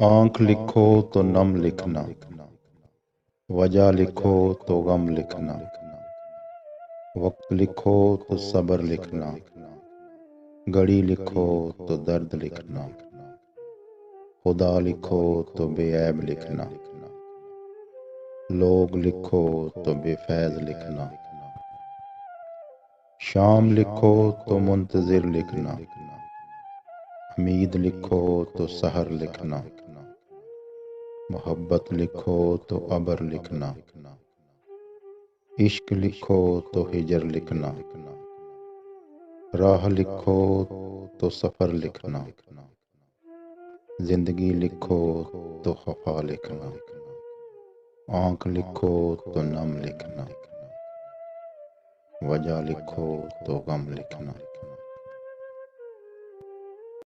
آنکھ لکھو تو نم لکھنا، وجہ لکھو تو غم لکھنا، وقت لکھو تو صبر لکھنا، گھڑی لکھو تو درد لکھنا، خدا لکھو تو بے عیب لکھنا، لوگ لکھو تو بے فیض لکھنا، شام لکھو تو منتظر لکھنا، امید لکھو تو سحر لکھنا، محبت لکھو تو ابر لکھنا، عشق لکھو تو ہجر لکھنا، راہ لکھو تو سفر لکھنا، زندگی لکھو تو خفا لکھنا، آنکھ لکھو تو نم لکھنا، وجہ لکھو تو غم لکھنا۔